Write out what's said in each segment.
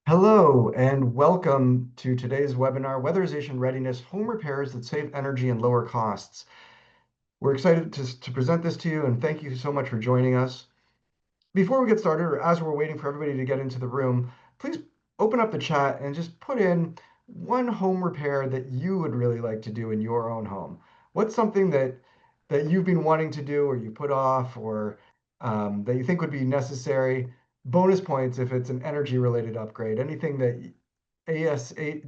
Hello and welcome to today's webinar, Weatherization Readiness, Home Repairs that Save Energy and Lower Costs. We're excited to present this to you and thank you so much for joining us. Before we get started, or as we're waiting for everybody to get into the room, please open up the chat and just put in one home repair that you would really like to do in your own home. What's something that you've been wanting to do or you put off or that you think would be necessary? Bonus points if it's an energy related upgrade. Anything that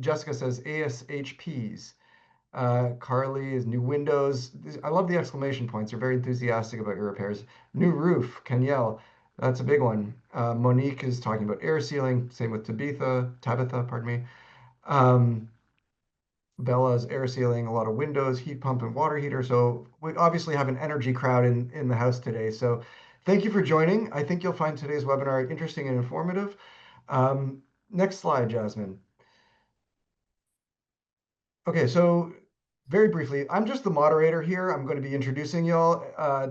Jessica says ASHPs. Carly is new windows. I love the exclamation points. They're very enthusiastic about your repairs. New roof, Kenyelle. That's a big one. Monique is talking about air sealing. Same with Tabitha, pardon me. Um, Bella's air sealing, a lot of windows, heat pump, and water heater. So we obviously have an energy crowd in the house today. So thank you for joining. I think you'll find today's webinar interesting and informative. Next slide, Jasmine. Okay, so very briefly, I'm just the moderator here. I'm going to be introducing y'all,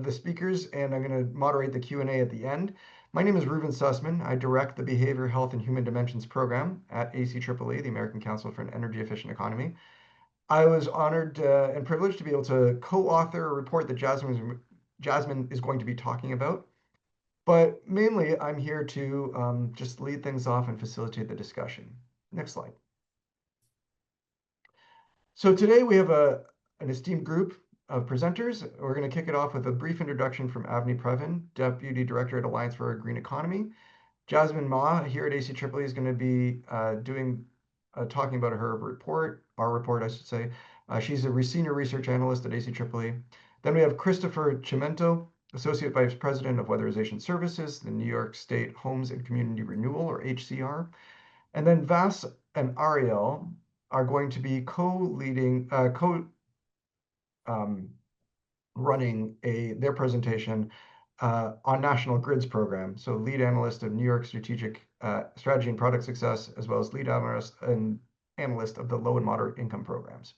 the speakers, and I'm going to moderate the Q&A at the end. My name is Reuben Sussman. I direct the Behavior, Health, and Human Dimensions program at ACEEE, the American Council for an Energy Efficient Economy. I was honored and privileged to be able to co-author a report that Jasmine is going to be talking about. But mainly, I'm here to just lead things off and facilitate the discussion. Next slide. So today we have an esteemed group of presenters. We're going to kick it off with a brief introduction from Avni Previn, Deputy Director at Alliance for a Green Economy. Jasmine Ma here at ACEEE is going to be talking about her report, our report, I should say. She's a senior research analyst at ACEEE. Then we have Christopher Chimento, Associate Vice President of Weatherization Services, the New York State Homes and Community Renewal, or HCR. And then Vas and Ariel are going to be um, running their presentation on National Grid's program. So lead analyst of New York Strategic Strategy and Product Success, as well as lead analyst of the low and moderate income programs.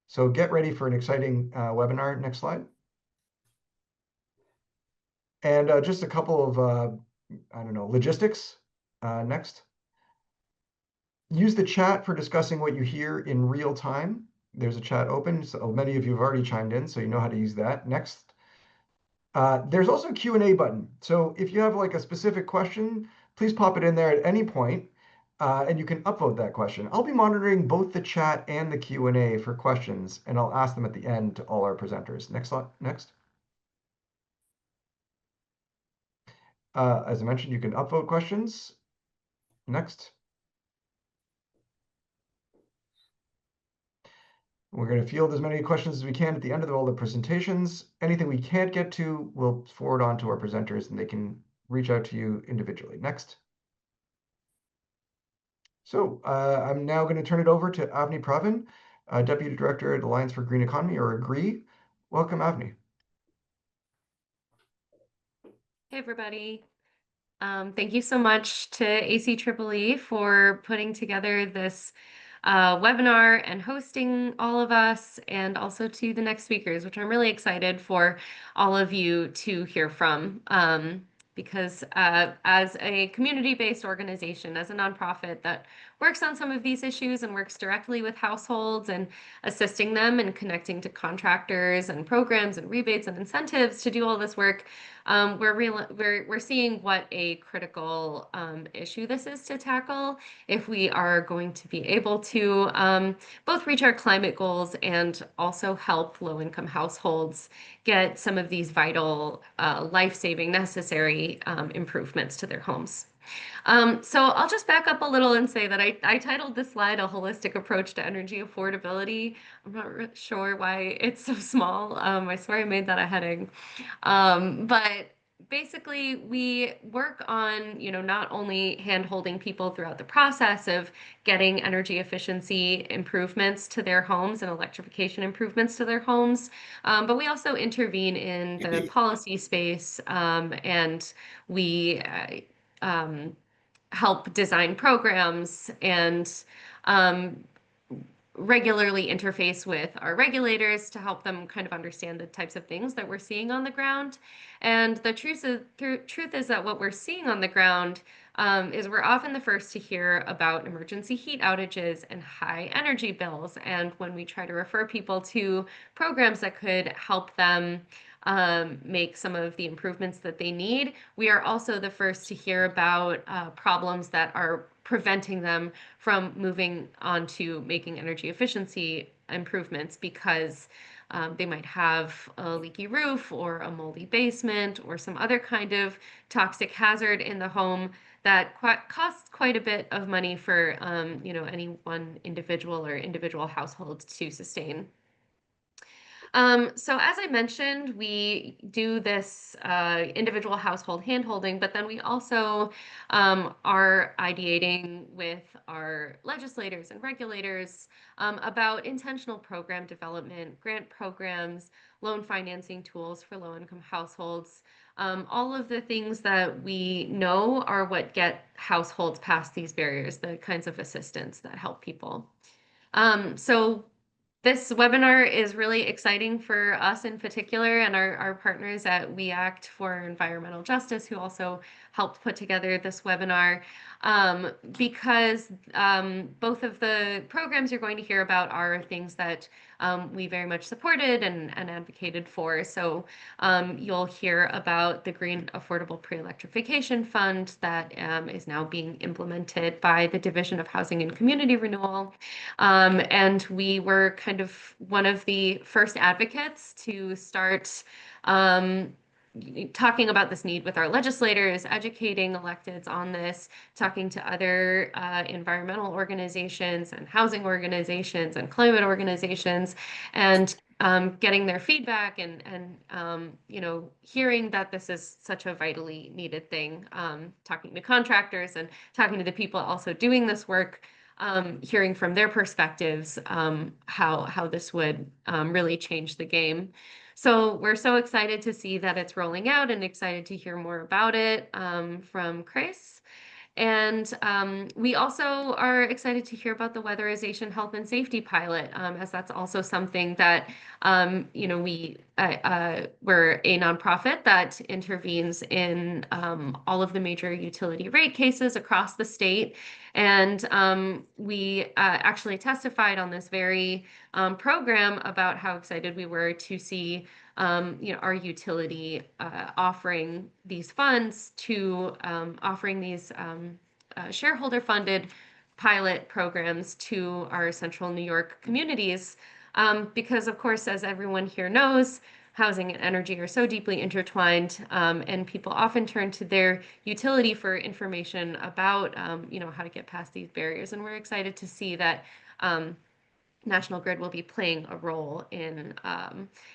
So get ready for an exciting webinar. Next slide. And just a couple of, logistics. Next. Use the chat for discussing what you hear in real time. There's a chat open, so many of you have already chimed in, so you know how to use that. Next. There's also a Q&A button. So if you have like a specific question, please pop it in there at any point, and you can upvote that question. I'll be monitoring both the chat and the Q&A for questions, and I'll ask them at the end to all our presenters. Next slide. Next. As I mentioned, you can upvote questions. Next. We're going to field as many questions as we can at the end of all the presentations. Anything we can't get to, we'll forward on to our presenters and they can reach out to you individually. Next. So I'm now going to turn it over to Avni Pravin, Deputy Director at Alliance for Green Economy, or AGREE. Welcome, Avni. Hey, everybody. Thank you so much to ACEEE for putting together this webinar and hosting all of us, and also to the next speakers, which I'm really excited for all of you to hear from. Because as a community-based organization, as a nonprofit that works on some of these issues and works directly with households and assisting them and connecting to contractors and programs and rebates and incentives to do all this work, we're seeing what a critical issue this is to tackle if we are going to be able to both reach our climate goals and also help low-income households get some of these vital, life-saving, necessary improvements to their homes. So I'll just back up a little and say that I titled this slide A Holistic Approach to Energy Affordability. I'm not sure why it's so small. I swear I made that a heading. But basically, we work on, not only hand-holding people throughout the process of getting energy efficiency improvements to their homes and electrification improvements to their homes, but we also intervene in the policy space, and we help design programs and regularly interface with our regulators to help them kind of understand the types of things that we're seeing on the ground. And the truth is that what we're seeing on the ground is we're often the first to hear about emergency heat outages and high energy bills. And when we try to refer people to programs that could help them make some of the improvements that they need, we are also the first to hear about problems that are preventing them from moving on to making energy efficiency improvements because they might have a leaky roof or a moldy basement or some other kind of toxic hazard in the home that costs quite a bit of money for any one individual or individual household to sustain. So as I mentioned, we do this individual household handholding, but then we also are ideating with our legislators and regulators about intentional program development, grant programs, loan financing tools for low-income households, all of the things that we know are what get households past these barriers, the kinds of assistance that help people. So this webinar is really exciting for us in particular and our partners at We Act for Environmental Justice, who also helped put together this webinar, because both of the programs you're going to hear about are things that we very much supported and advocated for. So you'll hear about the Green Affordable Pre-Electrification Fund that is now being implemented by the Division of Housing and Community Renewal. And we were kind of one of the first advocates to start talking about this need with our legislators, educating electeds on this, talking to other environmental organizations and housing organizations and climate organizations, and getting their feedback and hearing that this is such a vitally needed thing, talking to contractors and talking to the people also doing this work, hearing from their perspectives how this would really change the game. So we're so excited to see that it's rolling out and excited to hear more about it from Chris. And we also are excited to hear about the Weatherization Health and Safety Pilot, as that's also something that, we're a nonprofit that intervenes in all of the major utility rate cases across the state. And we actually testified on this very program about how excited we were to see our utility offering these funds to offering these shareholder-funded pilot programs to our central New York communities. Because, of course, as everyone here knows, housing and energy are so deeply intertwined, and people often turn to their utility for information about, how to get past these barriers. And we're excited to see that National Grid will be playing a role in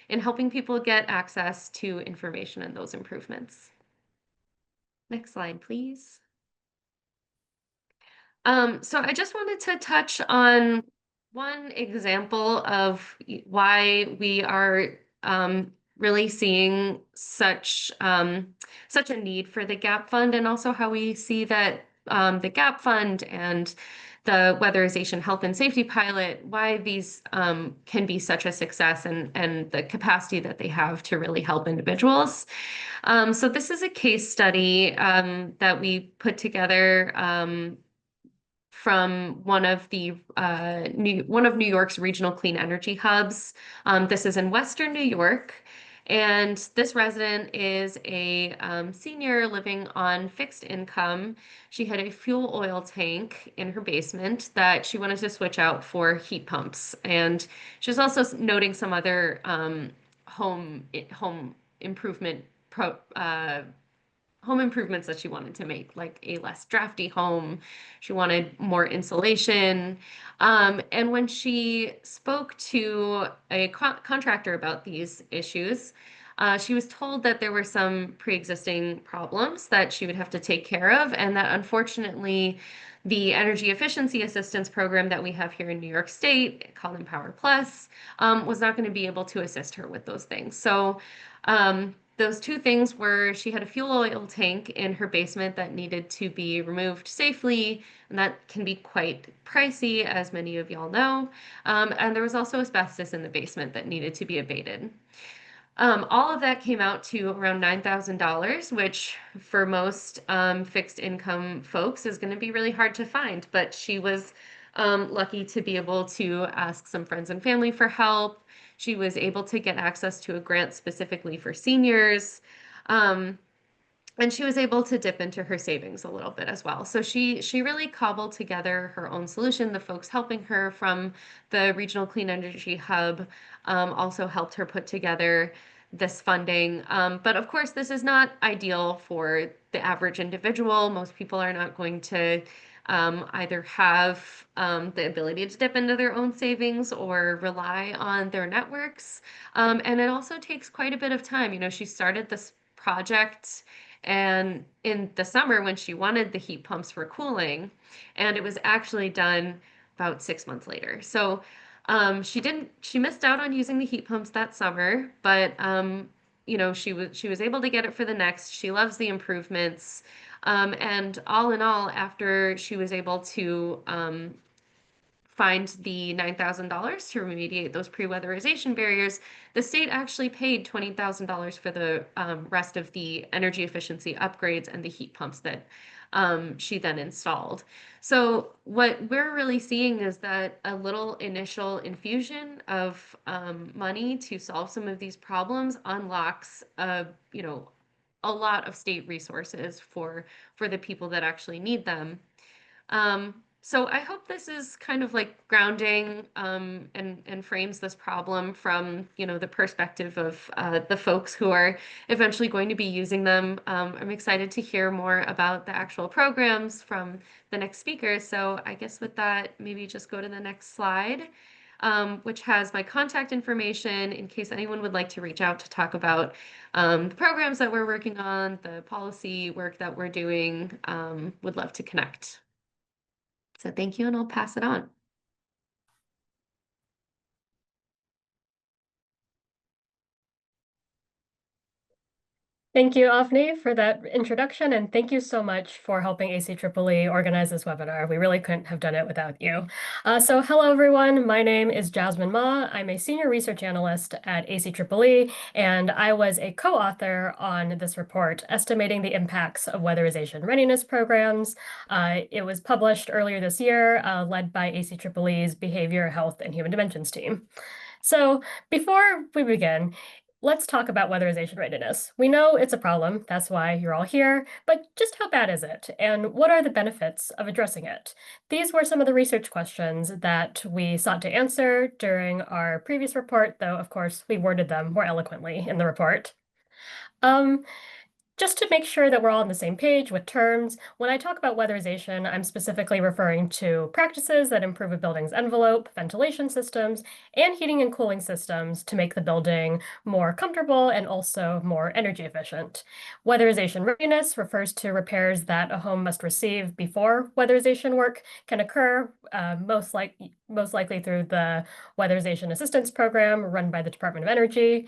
helping people get access to information and those improvements. Next slide, please. So I just wanted to touch on one example of why we are really seeing such a need for the GAP Fund, and also how we see that the GAP Fund and the Weatherization Health and Safety Pilot, why these can be such a success and the capacity that they have to really help individuals. So this is a case study that we put together from one of New York's regional clean energy hubs. This is in Western New York, and this resident is a senior living on fixed income. She had a fuel oil tank in her basement that she wanted to switch out for heat pumps, and she was also noting some other home improvement home improvements that she wanted to make, like a less drafty home. She wanted more insulation. And when she spoke to a contractor about these issues, she was told that there were some pre-existing problems that she would have to take care of, and that unfortunately, the Energy Efficiency Assistance Program that we have here in New York State, called Empower Plus, was not going to be able to assist her with those things. So those two things were she had a fuel oil tank in her basement that needed to be removed safely, and that can be quite pricey, as many of y'all know. And there was also asbestos in the basement that needed to be abated. All of that came out to around $9,000, which for most fixed income folks is going to be really hard to find. But she was lucky to be able to ask some friends and family for help. She was able to get access to a grant specifically for seniors. Um, and she was able to dip into her savings a little bit as well. So she really cobbled together her own solution. The folks helping her from the Regional Clean Energy Hub also helped her put together this funding. But of course, this is not ideal for the average individual. Most people are not going to either have the ability to dip into their own savings or rely on their networks. And it also takes quite a bit of time. You know, she started this project and in the summer when she wanted the heat pumps for cooling, and it was actually done about 6 months later. So she missed out on using the heat pumps that summer, but you know, she was able to get it for the next. She loves the improvements. And all in all, after she was able to find the $9,000 to remediate those pre-weatherization barriers, the state actually paid $20,000 for the rest of the energy efficiency upgrades and the heat pumps that she then installed. So what we're really seeing is that a little initial infusion of money to solve some of these problems unlocks you know, a lot of state resources for the people that actually need them. So I hope this is kind of like grounding and frames this problem from, you know, the perspective of the folks who are eventually going to be using them. I'm excited to hear more about the actual programs from the next speaker. So I guess with that, maybe just go to the next slide, which has my contact information in case anyone would like to reach out to talk about the programs that we're working on, the policy work that we're doing. Would love to connect. So thank you, and I'll pass it on. Thank you, Avni, for that introduction, and thank you so much for helping ACEEE organize this webinar. We really couldn't have done it without you. So hello, everyone. My name is Jasmine Ma. I'm a senior research analyst at ACEEE, and I was a co-author on this report, Estimating the Impacts of Weatherization Readiness Programs. It was published earlier this year, led by ACEEE's Behavior, Health, and Human Dimensions team. So before we begin, let's talk about weatherization readiness. We know it's a problem, that's why you're all here, but just how bad is it? And what are the benefits of addressing it? These were some of the research questions that we sought to answer during our previous report, though of course we worded them more eloquently in the report. Just to make sure that we're all on the same page with terms, when I talk about weatherization, I'm specifically referring to practices that improve a building's envelope, ventilation systems, and heating and cooling systems to make the building more comfortable and also more energy efficient. Weatherization readiness refers to repairs that a home must receive before weatherization work can occur, most likely through the Weatherization Assistance Program run by the Department of Energy.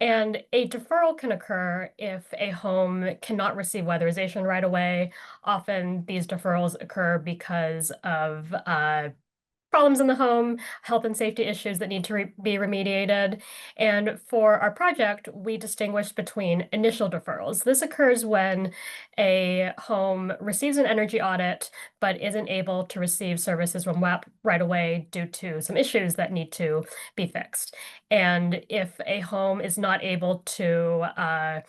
And a deferral can occur if a home cannot receive weatherization right away. Often these deferrals occur because of problems in the home, health and safety issues that need to be remediated. And for our project, we distinguish between initial deferrals. This occurs when a home receives an energy audit, but isn't able to receive services from WAP right away due to some issues that need to be fixed. And if a home is not able to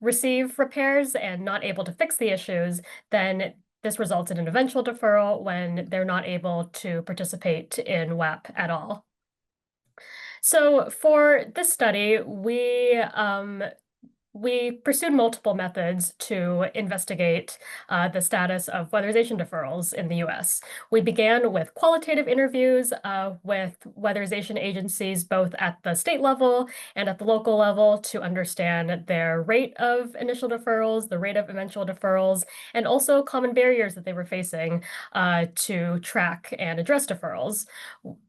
receive repairs and not able to fix the issues, then this results in an eventual deferral when they're not able to participate in WAP at all. So for this study, we pursued multiple methods to investigate the status of weatherization deferrals in the US. We began with qualitative interviews with weatherization agencies, both at the state level and at the local level, to understand their rate of initial deferrals, the rate of eventual deferrals, and also common barriers that they were facing to track and address deferrals.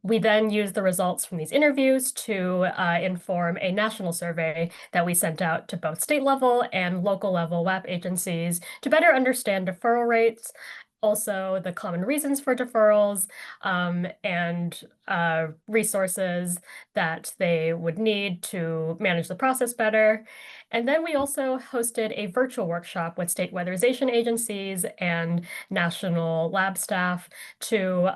We then used the results from these interviews to inform a national survey that we sent out to both state level and local level WAP agencies to better understand deferral rates, also the common reasons for deferrals, and resources that they would need to manage the process better. And then we also hosted a virtual workshop with state weatherization agencies and national lab staff to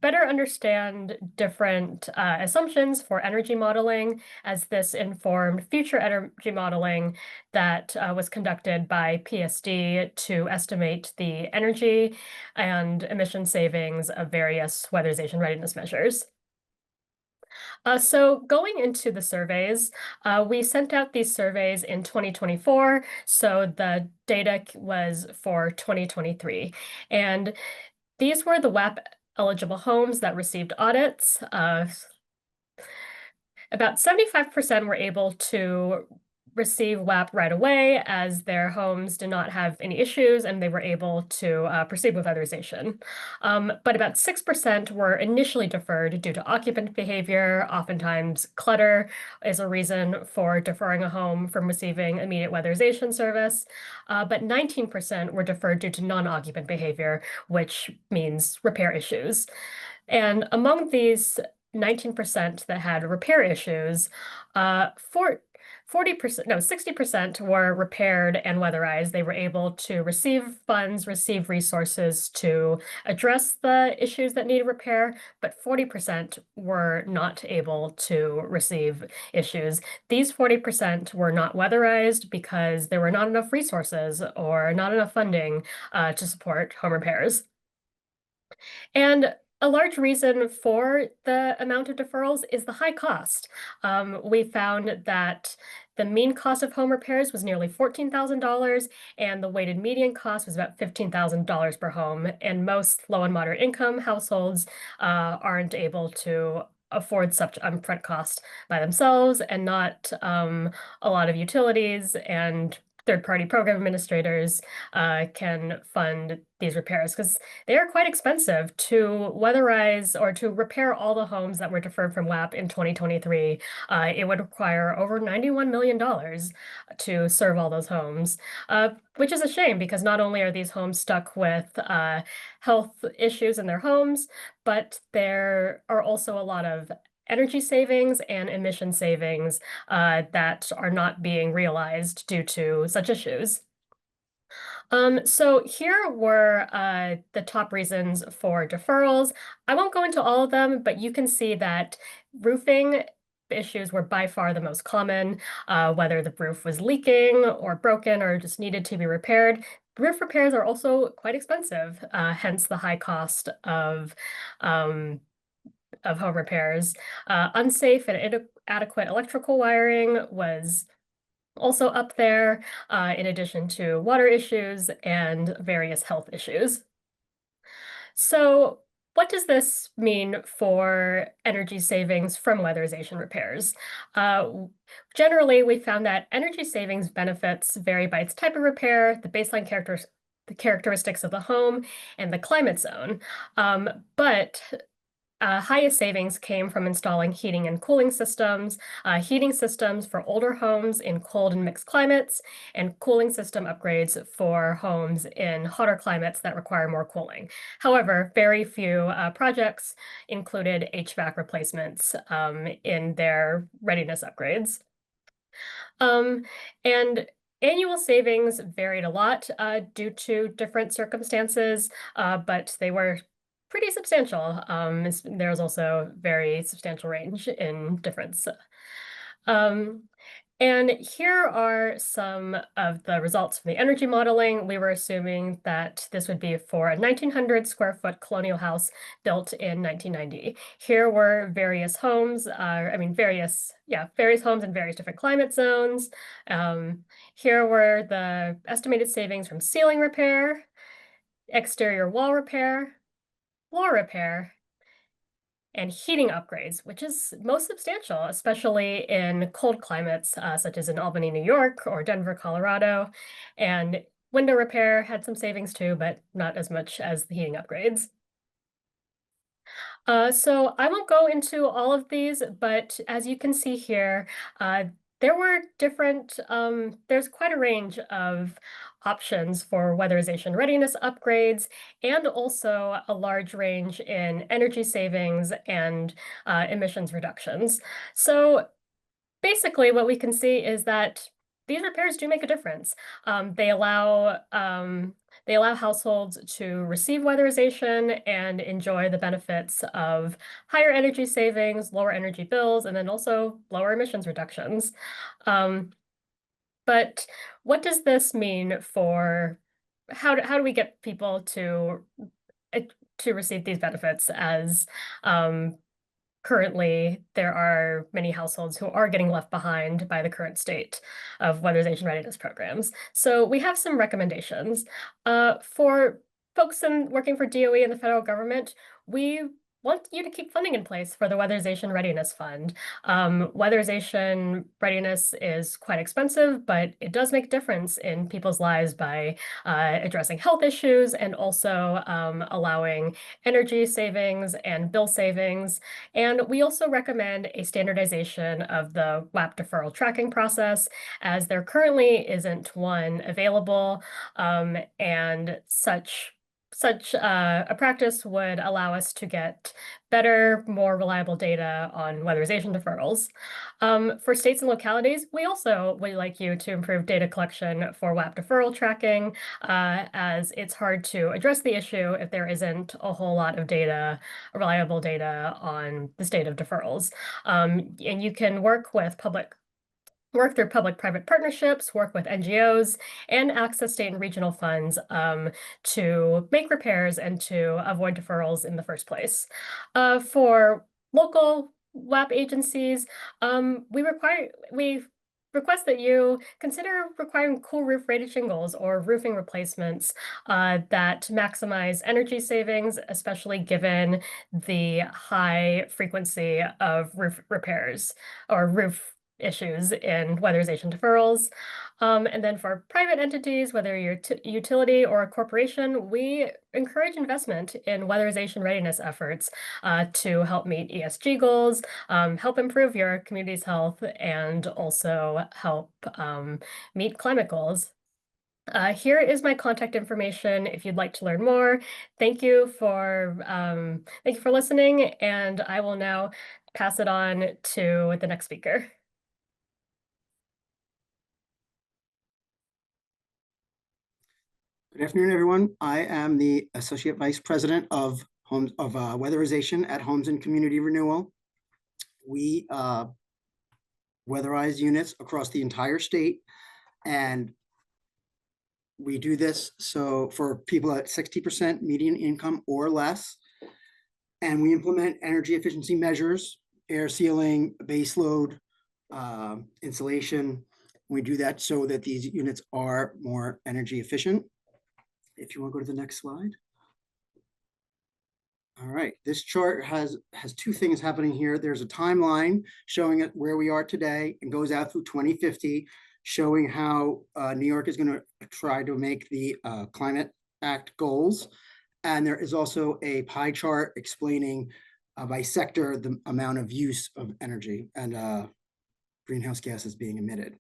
better understand different assumptions for energy modeling, as this informed future energy modeling that was conducted by PSD to estimate the energy and emission savings of various weatherization readiness measures. So going into the surveys, we sent out these surveys in 2024, so the data was for 2023. And these were the WAP eligible homes that received audits. About 75% were able to receive WAP right away, as their homes did not have any issues and they were able to proceed with weatherization. But about 6% were initially deferred due to occupant behavior. Oftentimes, clutter is a reason for deferring a home from receiving immediate weatherization service. But 19% were deferred due to non-occupant behavior, which means repair issues. And among these 19% that had repair issues, 40%, no, 60% were repaired and weatherized. They were able to receive funds, receive resources to address the issues that needed repair, but 40% were not able to receive issues. These 40% were not weatherized because there were not enough resources or not enough funding to support home repairs. And a large reason for the amount of deferrals is the high cost. We found that the mean cost of home repairs was nearly $14,000, and the weighted median cost was about $15,000 per home. And most low and moderate income households aren't able to afford such upfront cost by themselves, and not a lot of utilities and third-party program administrators can fund these repairs, because they are quite expensive to weatherize or to repair all the homes that were deferred from WAP in 2023. It would require over $91 million to serve all those homes, which is a shame, because not only are these homes stuck with health issues in their homes, but there are also a lot of energy savings and emission savings that are not being realized due to such issues. So here were the top reasons for deferrals. I won't go into all of them, but you can see that roofing issues were by far the most common, whether the roof was leaking or broken or just needed to be repaired. Roof repairs are also quite expensive, hence the high cost of home repairs. Unsafe and inadequate electrical wiring was also up there, in addition to water issues and various health issues. So what does this mean for energy savings from weatherization repairs? Generally, we found that energy savings benefits vary by its type of repair, the baseline the characteristics of the home, and the climate zone. But highest savings came from installing heating and cooling systems, heating systems for older homes in cold and mixed climates, and cooling system upgrades for homes in hotter climates that require more cooling. However, very few projects included HVAC replacements in their readiness upgrades. And annual savings varied a lot due to different circumstances, but they were pretty substantial. There's also very substantial range in difference. And here are some of the results from the energy modeling. We were assuming that this would be for a 1,900 square foot colonial house built in 1990. Here were various homes, various homes in various different climate zones. Here were the estimated savings from ceiling repair, exterior wall repair, floor repair, and heating upgrades, which is most substantial, especially in cold climates, such as in Albany, New York, or Denver, Colorado. And window repair had some savings too, but not as much as the heating upgrades. So I won't go into all of these, but as you can see here, There were different, there's quite a range of options for weatherization readiness upgrades, and also a large range in energy savings and emissions reductions. So basically, what we can see is that these repairs do make a difference. They allow households to receive weatherization and enjoy the benefits of higher energy savings, lower energy bills, and then also lower emissions reductions. Um, but what does this mean for how do we get people uh, to receive these benefits as currently, there are many households who are getting left behind by the current state of weatherization readiness programs. So we have some recommendations. For folks working for DOE and the federal government, we want you to keep funding in place for the Weatherization Readiness Fund. Weatherization readiness is quite expensive, but it does make a difference in people's lives by addressing health issues and also allowing energy savings and bill savings. And we also recommend a standardization of the WAP deferral tracking process, as there currently isn't one available, and such a practice would allow us to get better, more reliable data on weatherization deferrals. For states and localities, we also would like you to improve data collection for WAP deferral tracking, as it's hard to address the issue if there isn't a whole lot of data, reliable data on the state of deferrals. And you can work through public-private partnerships, work with NGOs, and access state and regional funds to make repairs and to avoid deferrals in the first place. For local WAP agencies, we request that you consider requiring cool roof rated shingles or roofing replacements that maximize energy savings, especially given the high frequency of roof repairs or roof issues in weatherization deferrals. And then for private entities, whether you're a utility or a corporation, we encourage investment in weatherization readiness efforts to help meet ESG goals, help improve your community's health, and also help meet climate goals. Here is my contact information if you'd like to learn more. Thank you for listening, and I will now pass it on to the next speaker. Good afternoon, everyone. I am the Associate Vice President of Weatherization at Homes and Community Renewal. We weatherize units across the entire state, and we do this so for people at 60% median income or less, and we implement energy efficiency measures, air sealing, base load, insulation. We do that so that these units are more energy efficient. If you want to go to the next slide. All right, this chart has two things happening here. There's a timeline showing it where we are today and goes out through 2050, showing how New York is going to try to make the Climate Act goals. And there is also a pie chart explaining by sector the amount of use of energy and greenhouse gases being emitted.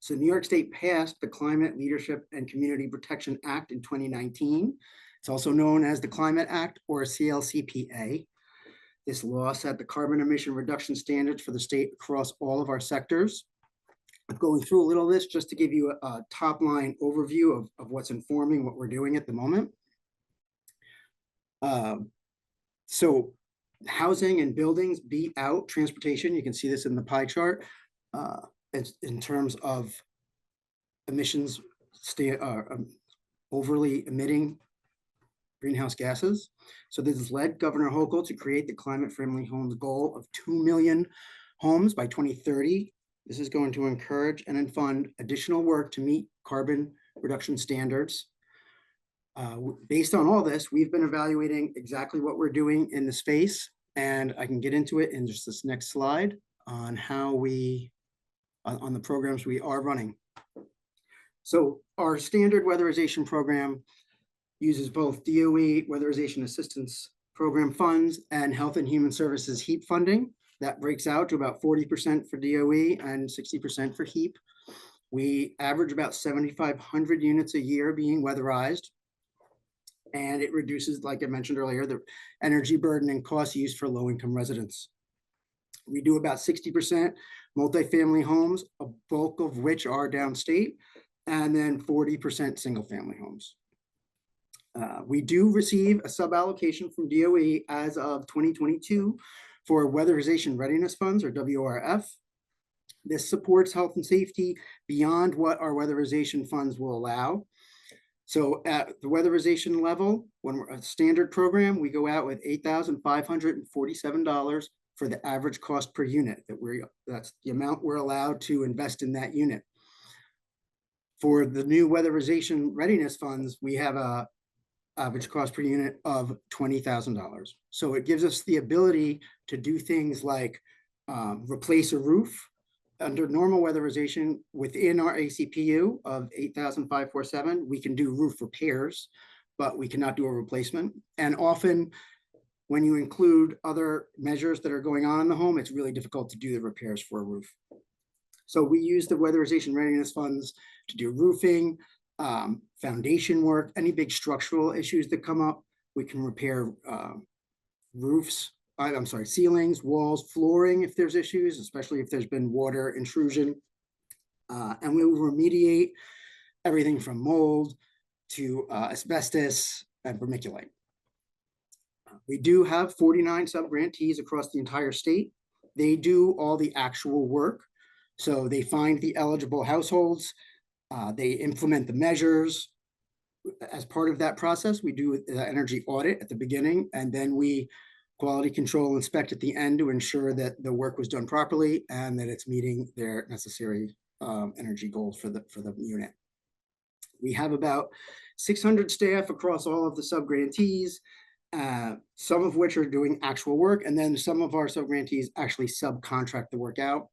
So New York State passed the Climate Leadership and Community Protection Act in 2019. It's also known as the Climate Act, or CLCPA. This law set the carbon emission reduction standards for the state across all of our sectors. I'm going through a little of this just to give you a top line overview of what's informing what we're doing at the moment. So housing and buildings beat out transportation. You can see this in the pie chart. In terms of emissions, overly emitting greenhouse gases. So this has led Governor Hochul to create the climate-friendly homes goal of 2 million homes by 2030. This is going to encourage and fund additional work to meet carbon reduction standards. Based on all this, we've been evaluating exactly what we're doing in the space, and I can get into it in just this next slide on how on the programs we are running. So our standard weatherization program uses both DOE Weatherization Assistance Program funds and Health and Human Services HEAP funding. That breaks out to about 40% for DOE and 60% for HEAP. We average about 7,500 units a year being weatherized. And it reduces, like I mentioned earlier, the energy burden and costs used for low-income residents. We do about 60% multifamily homes, a bulk of which are downstate, and then 40% single-family homes. We do receive a sub-allocation from DOE as of 2022 for Weatherization Readiness Funds, or WRF. This supports health and safety beyond what our weatherization funds will allow. So at the weatherization level, when we're a standard program, we go out with $8,547 for the average cost per unit. That's the amount we're allowed to invest in that unit. For the new weatherization readiness funds, we have a average cost per unit of $20,000. So it gives us the ability to do things like replace a roof. Under normal weatherization within our ACPU of 8,547, we can do roof repairs, but we cannot do a replacement. And often when you include other measures that are going on in the home, it's really difficult to do the repairs for a roof. So we use the weatherization readiness funds to do roofing, foundation work, any big structural issues that come up. We can repair roofs, ceilings, walls, flooring if there's issues, especially if there's been water intrusion. And we will remediate everything from mold to asbestos and vermiculite. We do have 49 sub-grantees across the entire state. They do all the actual work. So they find the eligible households, they implement the measures. As part of that process, we do the energy audit at the beginning, and then we quality control inspect at the end to ensure that the work was done properly and that it's meeting their necessary energy goals for the unit. We have about 600 staff across all of the sub-grantees, some of which are doing actual work, and then some of our sub-grantees actually subcontract the work out.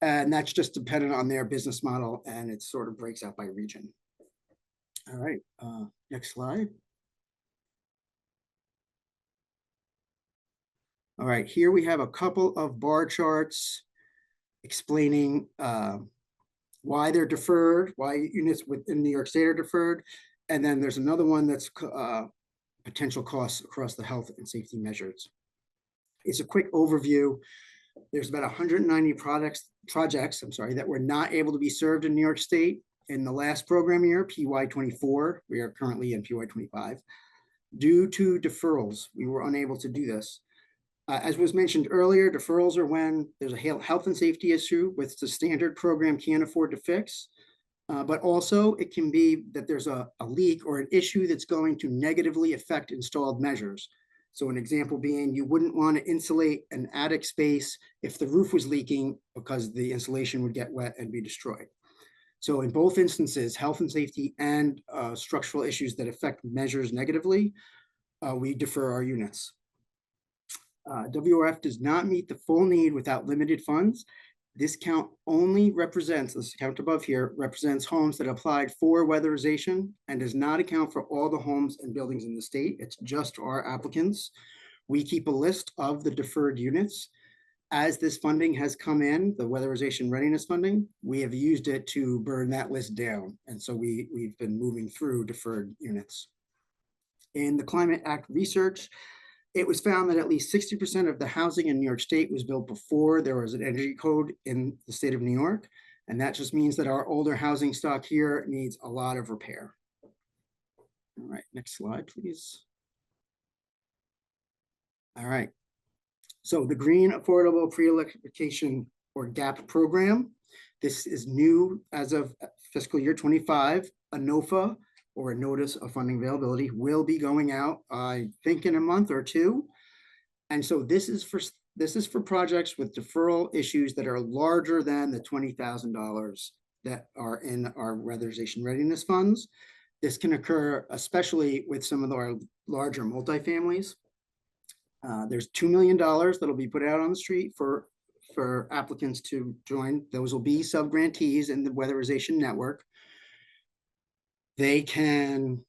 And that's just dependent on their business model, and it sort of breaks out by region. All right, next slide. All right, here we have a couple of bar charts explaining why they're deferred, why units within New York State are deferred. And then there's another one that's potential costs across the health and safety measures. It's a quick overview. There's about 190 projects that were not able to be served in New York State in the last program year, PY24. We are currently in PY25. Due to deferrals, we were unable to do this. As was mentioned earlier, deferrals are when there's a health and safety issue which the standard program can't afford to fix. But also it can be that there's a leak or an issue that's going to negatively affect installed measures. So an example being, you wouldn't want to insulate an attic space if the roof was leaking because the insulation would get wet and be destroyed. So in both instances, health and safety and structural issues that affect measures negatively, we defer our units. WRF does not meet the full need without limited funds. This count only represents, this count above here, represents homes that applied for weatherization and does not account for all the homes and buildings in the state. It's just our applicants. We keep a list of the deferred units. As this funding has come in, the weatherization readiness funding, we have used it to burn that list down. And so we've been moving through deferred units. In the Climate Act research, it was found that at least 60% of the housing in New York State was built before there was an energy code in the state of New York. And that just means that our older housing stock here needs a lot of repair. All right, next slide, please. All right. So the Green Affordable Pre-Electrification, or GAP program, this is new as of fiscal year 25. A NOFA, or a notice of funding availability, will be going out, I think, in a month or two. And so this is for projects with deferral issues that are larger than the $20,000 that are in our weatherization readiness funds. This can occur especially with some of our larger multifamilies. There's $2 million that'll be put out on the street for applicants to join. Those will be sub-grantees in the weatherization network. They can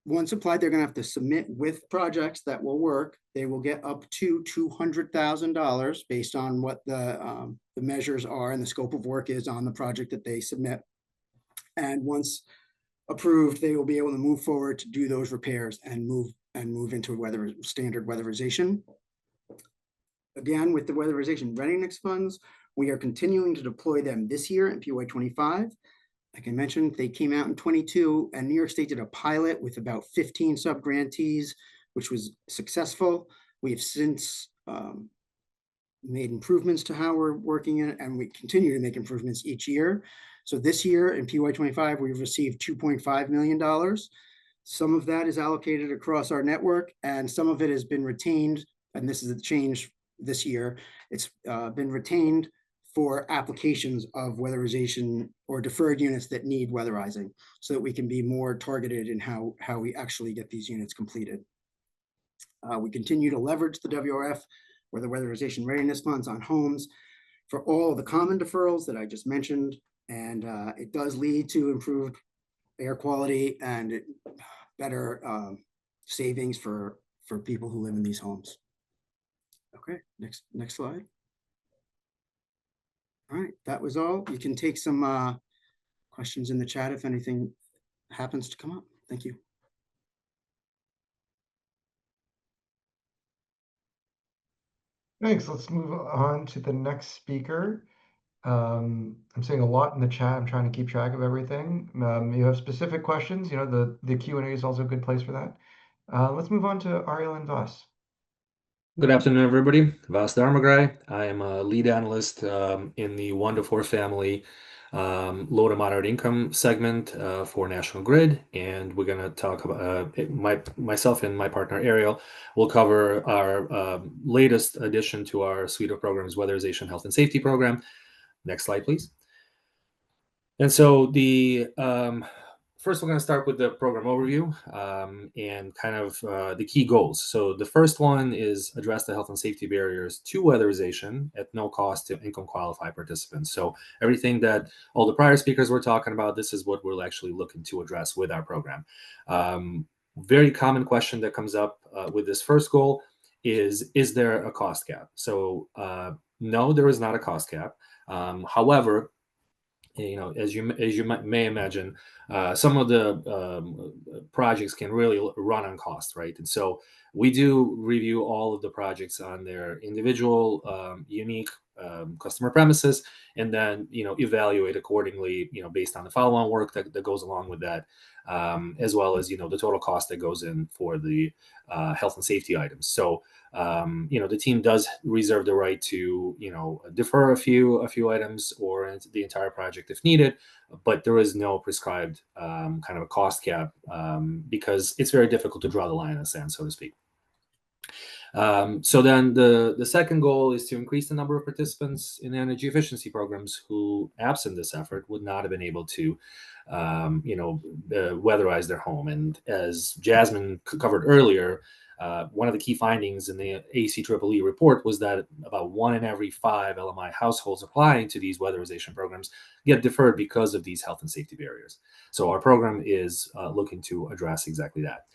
once applied, they're going to have to submit with projects that will work. They will get up to $200,000 based on what the measures are and the scope of work is on the project that they submit. And once approved, they will be able to move forward to do those repairs and move into standard weatherization. Again, with the Weatherization Readiness funds, we are continuing to deploy them this year in PY 25. Like I mentioned, they came out in 22, and New York State did a pilot with about 15 sub-grantees, which was successful. We have since made improvements to how we're working it, and we continue to make improvements each year. So this year in PY 25, we've received $2.5 million. Some of that is allocated across our network, and some of it has been retained, and this is a change this year. It's been retained for applications of weatherization or deferred units that need weatherizing, so that we can be more targeted in how we actually get these units completed. We continue to leverage the WRF or the Weatherization Readiness funds on homes for all of the common deferrals that I just mentioned, and it does lead to improved air quality and better savings for people who live in these homes. Okay, next slide. All right, that was all. You can take some questions in the chat if anything happens to come up. Thank you. Thanks. Let's move on to the next speaker. I'm seeing a lot in the chat. I'm trying to keep track of everything. You have specific questions, the Q&A is also a good place for that. Let's move on to Ariel and Vas. Good afternoon, everybody. Vas Dharmagrai. I am a lead analyst in the 1 to 4 family low to moderate income segment for National Grid, and we're going to talk about myself and my partner Ariel will cover our latest addition to our suite of programs, Weatherization Health and Safety Program. Next slide, please. And so the first, we're going to start with the program overview and kind of the key goals. So the first one is address the health and safety barriers to weatherization at no cost to income qualified participants. So everything that all the prior speakers were talking about, this is what we're actually looking to address with our program. Very common question that comes up with this first goal is there a cost cap? So no, there is not a cost cap. However, as you may imagine, some of the projects can really run on cost, right? And so we do review all of the projects on their individual, unique customer premises, and then evaluate accordingly, based on the follow-on work that goes along with that, as well as the total cost that goes in for the health and safety items. So the team does reserve the right to defer a few items or the entire project if needed, but there is no prescribed kind of a cost cap because it's very difficult to draw the line in the sand, so to speak. So then the second goal is to increase the number of participants in energy efficiency programs who, absent this effort, would not have been able to weatherize their home. And as Jasmine covered earlier, one of the key findings in the ACEEE report was that about 1 in every 5 LMI households applying to these weatherization programs get deferred because of these health and safety barriers. So our program is looking to address exactly that.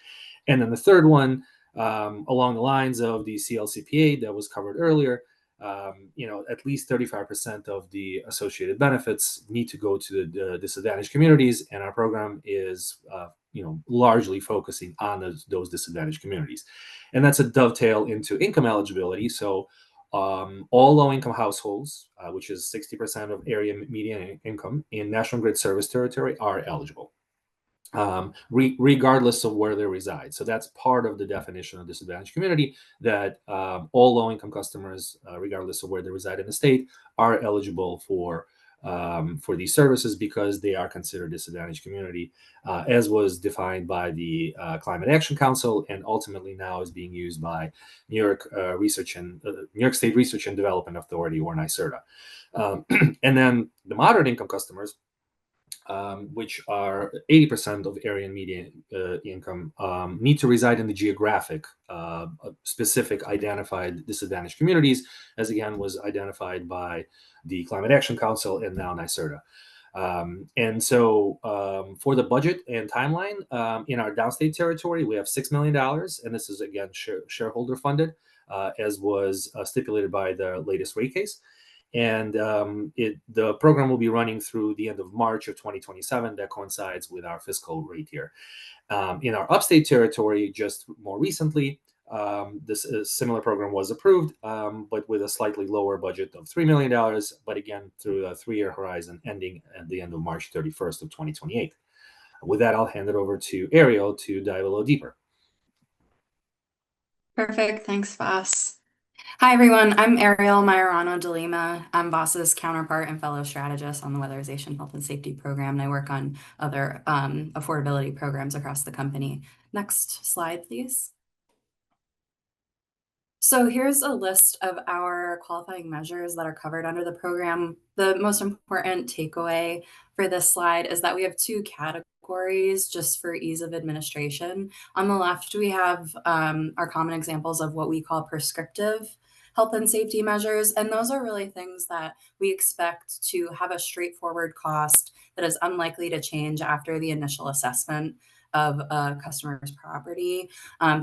And then the third one, along the lines of the CLCPA that was covered earlier, at least 35% of the associated benefits need to go to the disadvantaged communities, and our program is largely focusing on those disadvantaged communities. And that's a dovetail into income eligibility. So all low-income households, which is 60% of area median income in National Grid service territory, are eligible, regardless of where they reside. So that's part of the definition of disadvantaged community, that all low-income customers, regardless of where they reside in the state, are eligible for these services because they are considered disadvantaged community, as was defined by the Climate Action Council, and ultimately now is being used by New York State Research and Development Authority, or NYSERDA. And then the moderate income customers, which are 80% of area and median income, need to reside in the geographic specific identified disadvantaged communities, as again was identified by the Climate Action Council and now NYSERDA. And so for the budget and timeline, in our downstate territory, we have $6 million, and this is, again, shareholder funded, as was stipulated by the latest rate case. And the program will be running through the end of March of 2027. That coincides with our fiscal rate year. In our upstate territory, just more recently, this similar program was approved, but with a slightly lower budget of $3 million, but again, through a 3-year horizon ending at the end of March 31st of 2028. With that, I'll hand it over to Ariel to dive a little deeper. Perfect. Thanks, Voss. Hi, everyone. I'm Ariel Majorano de Lima. I'm Voss's counterpart and fellow strategist on the Weatherization Health and Safety Program, and I work on other affordability programs across the company. Next slide, please. So here's a list of our qualifying measures that are covered under the program. The most important takeaway for this slide is that we have 2 categories just for ease of administration. On the left, we have our common examples of what we call prescriptive health and safety measures. And those are really things that we expect to have a straightforward cost that is unlikely to change after the initial assessment of a customer's property.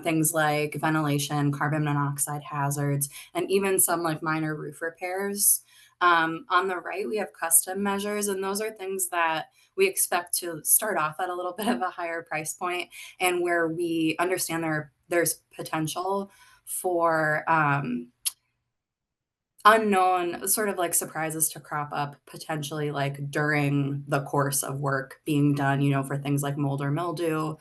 Things like ventilation, carbon monoxide hazards, and even some like minor roof repairs. On the right, we have custom measures, and those are things that we expect to start off at a little bit of a higher price point, and where we understand there's potential for unknown sort of like surprises to crop up potentially like during the course of work being done, for things like mold or mildew.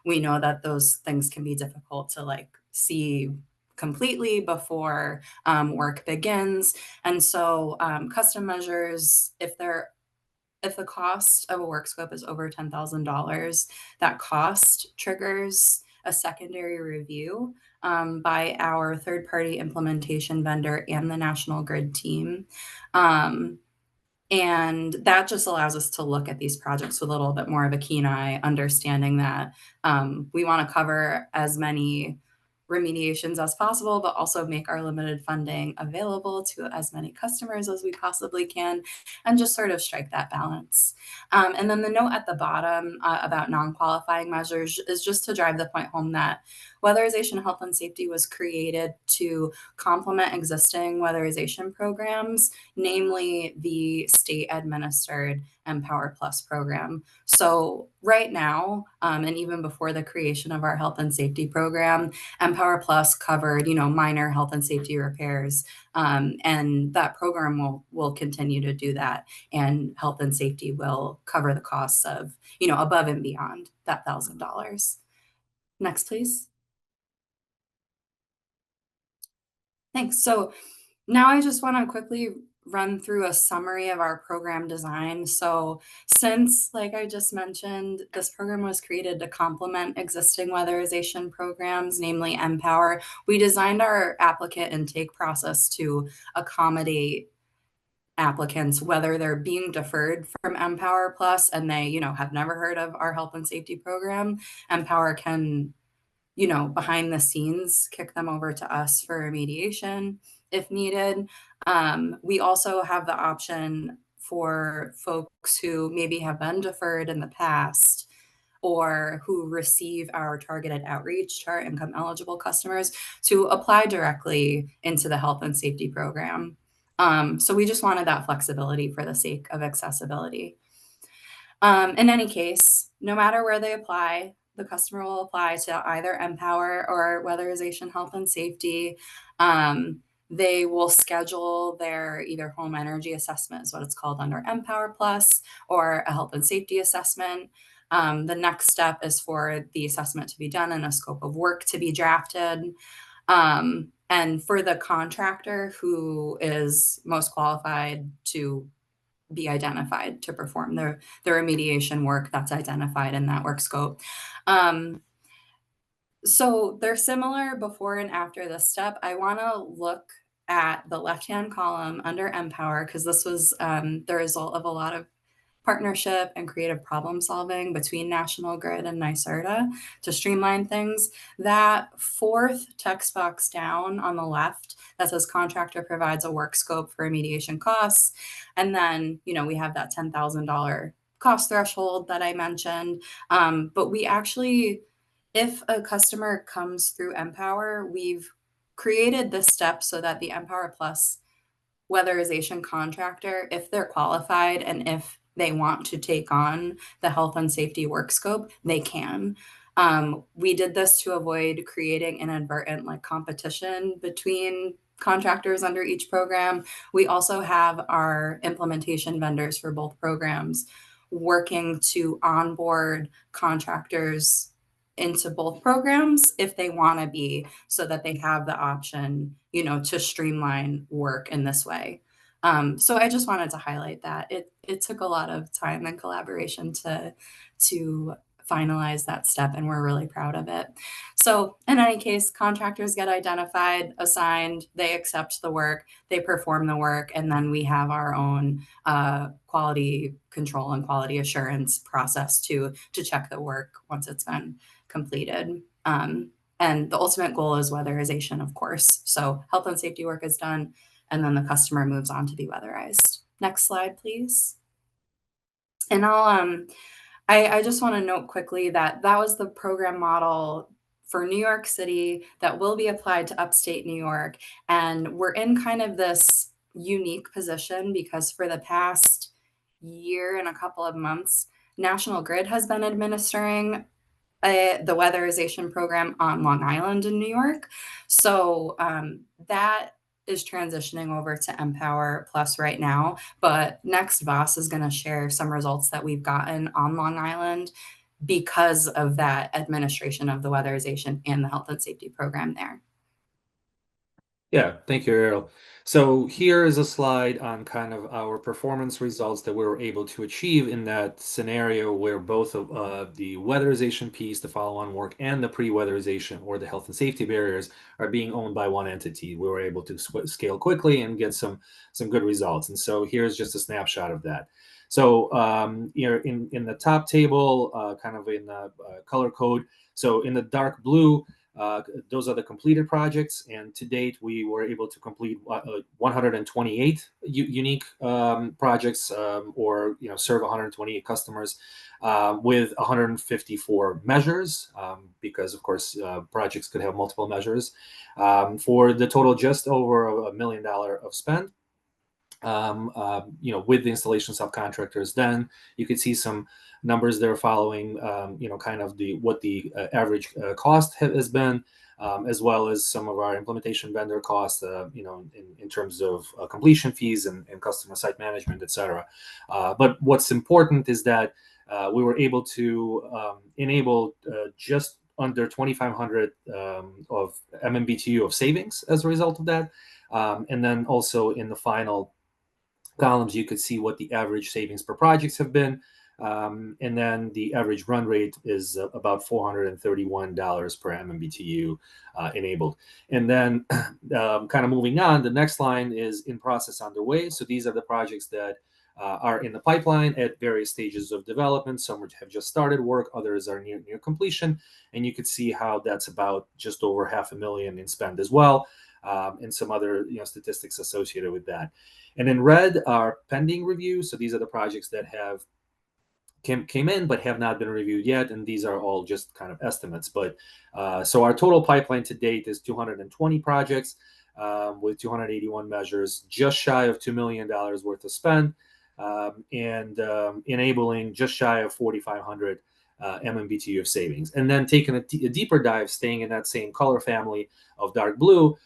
We know that those things can be difficult to like see completely before work begins. And so custom measures, if the cost of a work scope is over $10,000, that cost triggers a secondary review by our third-party implementation vendor and the National Grid team. And that just allows us to look at these projects with a little bit more of a keen eye, understanding that we want to cover as many remediations as possible, but also make our limited funding available to as many customers as we possibly can, and just sort of strike that balance. And then the note at the bottom about non-qualifying measures is just to drive the point home that Weatherization Health and Safety was created to complement existing weatherization programs, namely the state-administered Empower Plus program. So right now, and even before the creation of our health and safety program, Empower Plus covered, minor health and safety repairs, and that program will continue to do that, and health and safety will cover the costs of, above and beyond that $1,000. Next, please. Thanks. So now I just want to quickly run through a summary of our program design. So since, like I just mentioned, this program was created to complement existing weatherization programs, namely Empower, we designed our applicant intake process to accommodate applicants, whether they're being deferred from Empower Plus and they, have never heard of our health and safety program. Empower can, behind the scenes, kick them over to us for remediation if needed. We also have the option for folks who maybe have been deferred in the past or who receive our targeted outreach to our income eligible customers to apply directly into the health and safety program. So we just wanted that flexibility for the sake of accessibility. In any case, no matter where they apply, the customer will apply to either Empower or Weatherization Health and Safety. They will schedule their either home energy assessment, is what it's called under Empower Plus, or a health and safety assessment. The next step is for the assessment to be done and a scope of work to be drafted. And for the contractor who is most qualified to be identified to perform the remediation work that's identified in that work scope. So they're similar before and after this step. I want to look at the left-hand column under Empower because this was the result of a lot of partnership and creative problem solving between National Grid and NYSERDA to streamline things. That fourth text box down on the left that says contractor provides a work scope for remediation costs. And then, we have that $10,000 cost threshold that I mentioned. But we actually, if a customer comes through Empower, we've created this step so that the Empower Plus weatherization contractor, if they're qualified and if they want to take on the health and safety work scope, they can. We did this to avoid creating inadvertent competition between contractors under each program. We also have our implementation vendors for both programs working to onboard contractors into both programs if they want to be, so that they have the option, to streamline work in this way. So I just wanted to highlight that it took a lot of time and collaboration to finalize that step, and we're really proud of it. So in any case, contractors get identified, assigned, they accept the work, they perform the work, and then we have our own quality control and quality assurance process to check the work once it's been completed. And the ultimate goal is weatherization, of course. So health and safety work is done, and then the customer moves on to be weatherized. Next slide, please. And I just want to note quickly that was the program model for New York City that will be applied to upstate New York. And we're in kind of this unique position because for the past year and a couple of months, National Grid has been administering the weatherization program on Long Island in New York. So that is transitioning over to Empower Plus right now. But next, Voss is going to share some results that we've gotten on Long Island because of that administration of the weatherization and the health and safety program there. Yeah, thank you, Errol. So here is a slide on kind of our performance results that we were able to achieve in that scenario where both of the weatherization piece, the follow-on work, and the pre-weatherization or the health and safety barriers are being owned by one entity. We were able to scale quickly and get some good results. And so here's just a snapshot of that. So here in the top table, kind of in the color code, so in the dark blue, those are the completed projects, and to date we were able to complete 128 unique projects, or serve 128 customers with 154 measures, because of course projects could have multiple measures, for the total just over $1 million of spend. With the installation subcontractors, then you could see some numbers there following, kind of what the average cost has been, as well as some of our implementation vendor costs, in terms of completion fees and customer site management, etc. But what's important is that we were able to enable just under 2,500 of MMBTU of savings as a result of that. And then also in the final columns, you could see what the average savings per projects have been. And then the average run rate is about $431 per MMBTU enabled. And then kind of moving on, the next line is in process underway. So these are the projects that are in the pipeline at various stages of development. Some have just started work, others are near completion. And you could see how that's about just over $500,000 in spend as well, and some other statistics associated with that. And in red are pending review. So these are the projects that have came in but have not been reviewed yet, and these are all just kind of estimates. But so our total pipeline to date is 220 projects with 281 measures, just shy of $2 million worth of spend, and enabling just shy of 4,500 MMBTU of savings. And then taking a deeper dive, staying in that same color family of dark blue,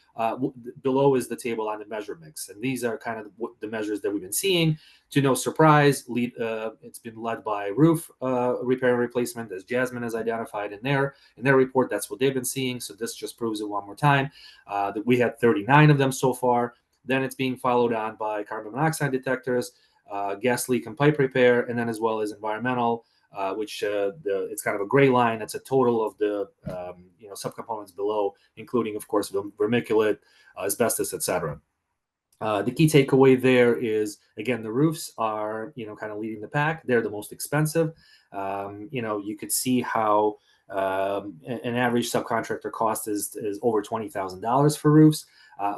below is the table on the measure mix. And these are kind of the measures that we've been seeing. To no surprise, it's been led by roof repair and replacement, as Jasmine has identified in their report. That's what they've been seeing. So this just proves it one more time, that we had 39 of them so far. Then it's being followed on by carbon monoxide detectors, gas leak and pipe repair, and then as well as environmental, which it's kind of a gray line. It's a total of the subcomponents below, including, of course, vermiculite, asbestos, etc. The key takeaway there is, again, the roofs are, kind of leading the pack. They're the most expensive. You could see how an average subcontractor cost is over $20,000 for roofs.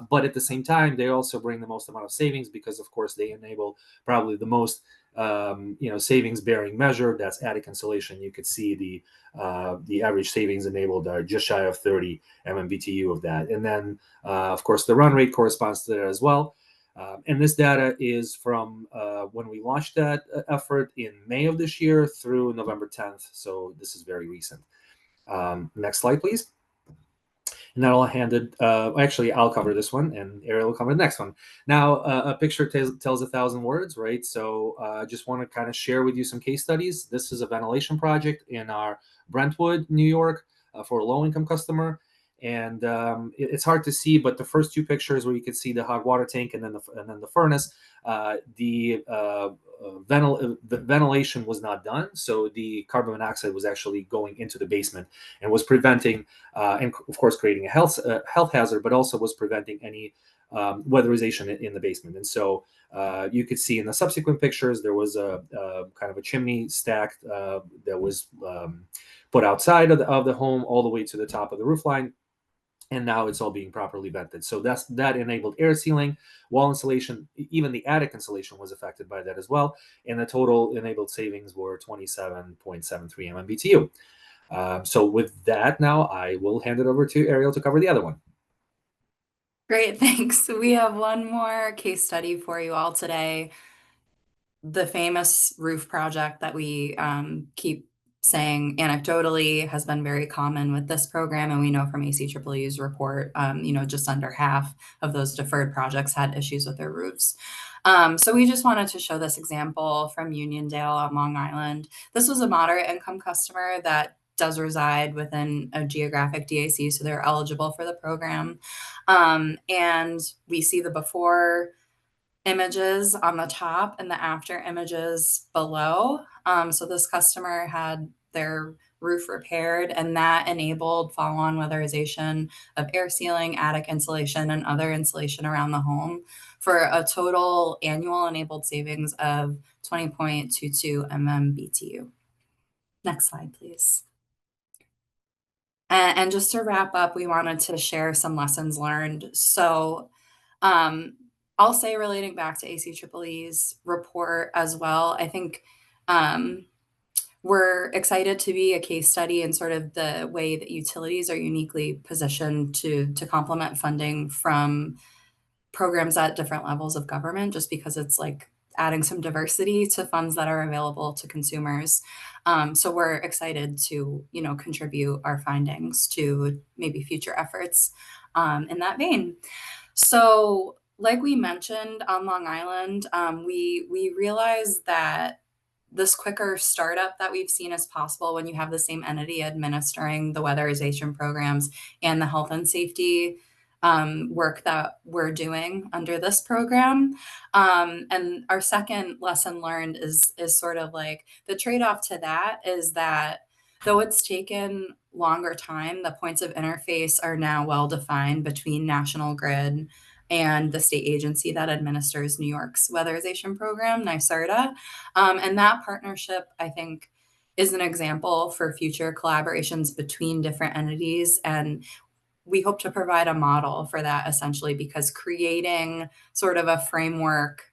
But at the same time, they also bring the most amount of savings because, of course, they enable probably the most savings bearing measure. That's attic insulation. You could see the average savings enabled are just shy of 30 MMBTU of that. And then, of course, the run rate corresponds to that as well. And this data is from when we launched that effort in May of this year through November 10th. So this is very recent. Next slide, please. And then I'll hand it, actually, I'll cover this one and Ariel will cover the next one. Now, a picture tells 1,000 words, right? So I just want to kind of share with you some case studies. This is a ventilation project in our Brentwood, New York, for a low-income customer. And it's hard to see, but the first two pictures where you can see the hot water tank and then the furnace, the ventilation was not done, so the carbon monoxide was actually going into the basement and was preventing, and of course, creating a health hazard, but also was preventing any weatherization in the basement. And so you could see in the subsequent pictures there was a kind of a chimney stacked that was put outside of the home all the way to the top of the roof line. And now it's all being properly vented. So that enabled air sealing, wall insulation, even the attic insulation was affected by that as well. And the total enabled savings were 27.73 MMBTU. So with that, now I will hand it over to Ariel to cover the other one. Great, thanks. We have one more case study for you all today. The famous roof project that we keep saying anecdotally has been very common with this program. And we know from ACEEE's report, just under half of those deferred projects had issues with their roofs. So we just wanted to show this example from Uniondale on Long Island. This was a moderate income customer that does reside within a geographic DAC, so they're eligible for the program. And we see the before images on the top and the after images below. So this customer had their roof repaired, and that enabled follow-on weatherization of air sealing, attic insulation, and other insulation around the home for a total annual enabled savings of 20.22 MMBTU. Next slide, please. And just to wrap up, we wanted to share some lessons learned. So I'll say, relating back to ACEEE's report as well, I think we're excited to be a case study in sort of the way that utilities are uniquely positioned to complement funding from programs at different levels of government, just because it's like adding some diversity to funds that are available to consumers. So we're excited to, contribute our findings to maybe future efforts in that vein. So like we mentioned on Long Island, we realized that this quicker startup that we've seen is possible when you have the same entity administering the weatherization programs and the health and safety work that we're doing under this program. And our second lesson learned is sort of like the trade-off to that is that though it's taken longer time, the points of interface are now well defined between National Grid and the state agency that administers New York's weatherization program, NYSERDA. And that partnership, I think, is an example for future collaborations between different entities. And we hope to provide a model for that, essentially, because creating sort of a framework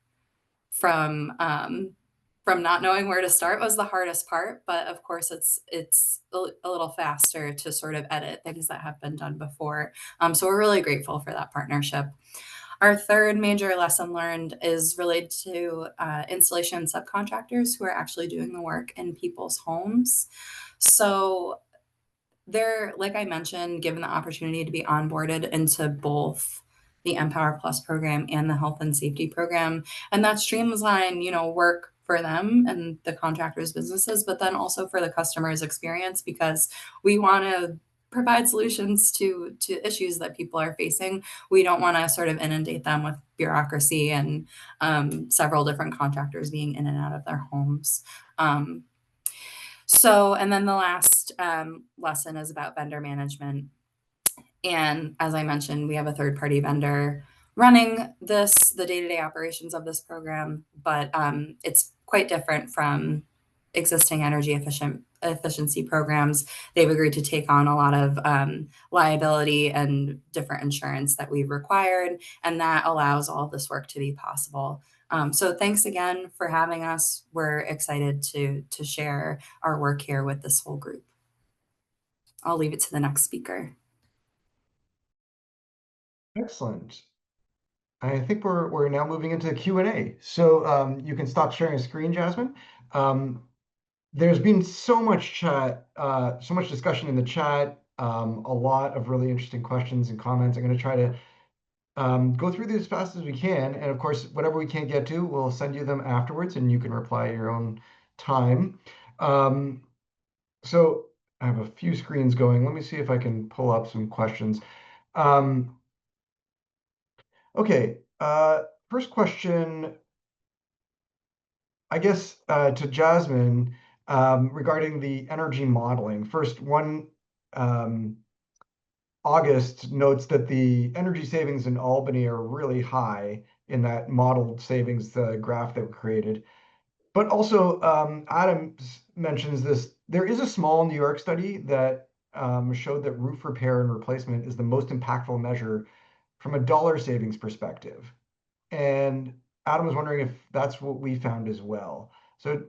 from not knowing where to start was the hardest part. But of course, it's a little faster to sort of edit things that have been done before. So we're really grateful for that partnership. Our third major lesson learned is related to installation subcontractors who are actually doing the work in people's homes. So they're, like I mentioned, given the opportunity to be onboarded into both the Empower Plus program and the health and safety program. And that streamline, work for them and the contractors' businesses, but then also for the customer's experience, because we want to provide solutions to issues that people are facing. We don't want to sort of inundate them with bureaucracy and several different contractors being in and out of their homes. And then the last lesson is about vendor management. And as I mentioned, we have a third-party vendor running the day-to-day operations of this program, but it's quite different from existing energy efficiency programs. They've agreed to take on a lot of liability and different insurance that we've required, and that allows all of this work to be possible. So thanks again for having us. We're excited to share our work here with this whole group. I'll leave it to the next speaker. Excellent. I think we're now moving into Q&A. So you can stop sharing a screen, Jasmine. There's been so much chat, so much discussion in the chat, a lot of really interesting questions and comments. I'm going to try to go through these as fast as we can. And of course, whatever we can't get to, we'll send you them afterwards and you can reply at your own time. So I have a few screens going. Let me see if I can pull up some questions. Okay, first question, I guess, to Jasmine, regarding the energy modeling. First, August notes that the energy savings in Albany are really high in that modeled savings graph that we created. But also, Adam mentions this. There is a small New York study that showed that roof repair and replacement is the most impactful measure from a dollar savings perspective. And Adam was wondering if that's what we found as well. So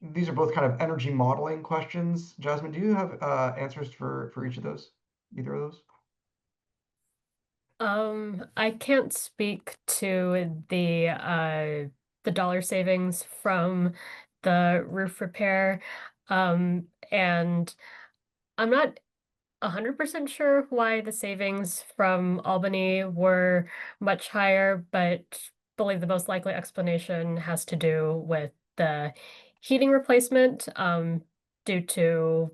these are both kind of energy modeling questions. Jasmine, do you have answers for each of those? Either of those? I can't speak to the dollar savings from the roof repair. And I'm not 100% sure why the savings from Albany were much higher, but believe the most likely explanation has to do with the heating replacement, due to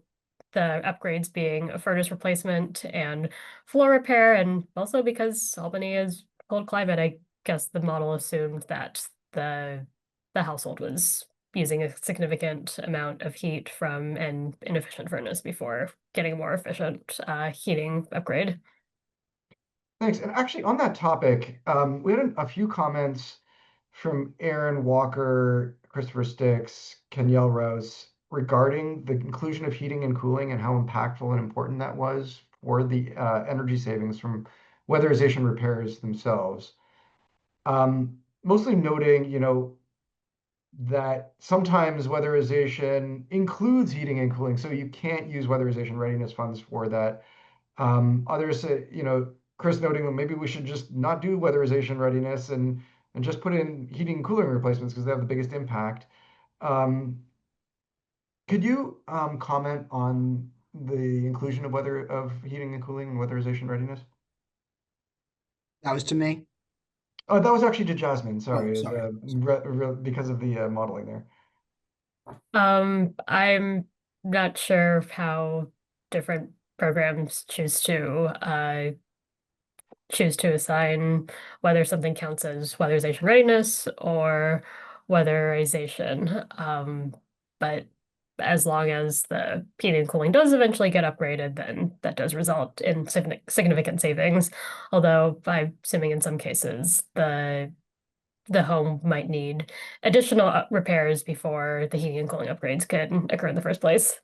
the upgrades being a furnace replacement and floor repair, and also because Albany is cold climate, I guess the model assumed that the household was using a significant amount of heat from an inefficient furnace before getting a more efficient heating upgrade. Thanks. And actually, on that topic, we had a few comments from Aaron Walker, Christopher Sticks, Kenyelle Rouse regarding the inclusion of heating and cooling and how impactful and important that was for the energy savings from weatherization repairs themselves. Mostly noting, that sometimes weatherization includes heating and cooling, so you can't use weatherization readiness funds for that. Others say, Chris noting that maybe we should just not do weatherization readiness and just put in heating and cooling replacements because they have the biggest impact. Could you comment on the inclusion of heating and cooling and weatherization readiness? That was to me. Oh, that was actually to Jasmine. Sorry, sorry. because of the modeling there. I'm not sure how different programs choose to assign whether something counts as weatherization readiness or weatherization. But as long as the heating and cooling does eventually get upgraded, then that does result in significant savings. Although I'm assuming in some cases the home might need additional repairs before the heating and cooling upgrades can occur in the first place.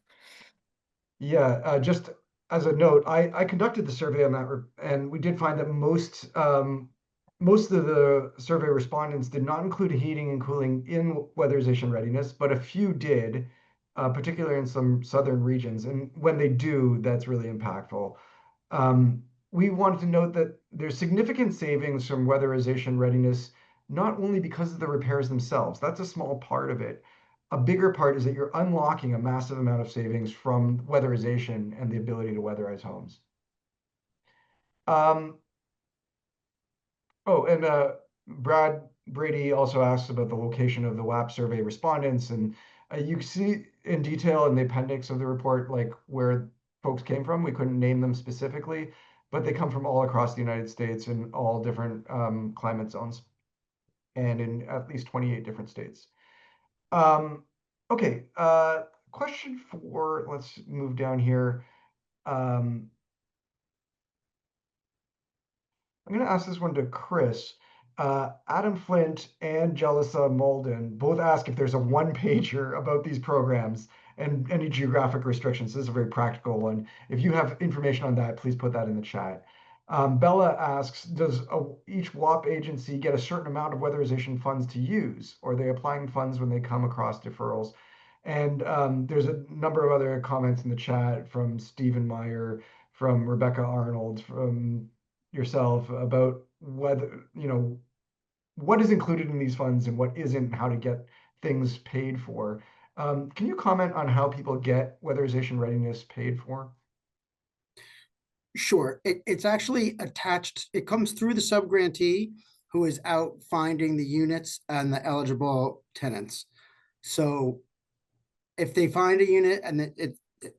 Yeah, just as a note, I conducted the survey on that, and we did find that most of the survey respondents did not include heating and cooling in weatherization readiness, but a few did, particularly in some southern regions. And when they do, that's really impactful. We wanted to note that there's significant savings from weatherization readiness, not only because of the repairs themselves, that's a small part of it. A bigger part is that you're unlocking a massive amount of savings from weatherization and the ability to weatherize homes. Oh, and Brad Brady also asks about the location of the WAP survey respondents, and you can see in detail in the appendix of the report, like where folks came from. We couldn't name them specifically, but they come from all across the United States in all different climate zones and in at least 28 different states. Okay, question 4, let's move down here. Let I'm going to ask this one to Chris. Adam Flint and Jelissa Molden both ask if there's a one-pager about these programs and any geographic restrictions. This is a very practical one. If you have information on that, please put that in the chat. Bella asks, does each WAP agency get a certain amount of weatherization funds to use? Or are they applying funds when they come across deferrals? And there's a number of other comments in the chat from Stephen Meyer, from Rebecca Arnold, from yourself about whether, what is included in these funds and what isn't, and how to get things paid for. Can you comment on how people get weatherization readiness paid for? Sure. It's actually attached. It comes through the subgrantee who is out finding the units and the eligible tenants. So if they find a unit and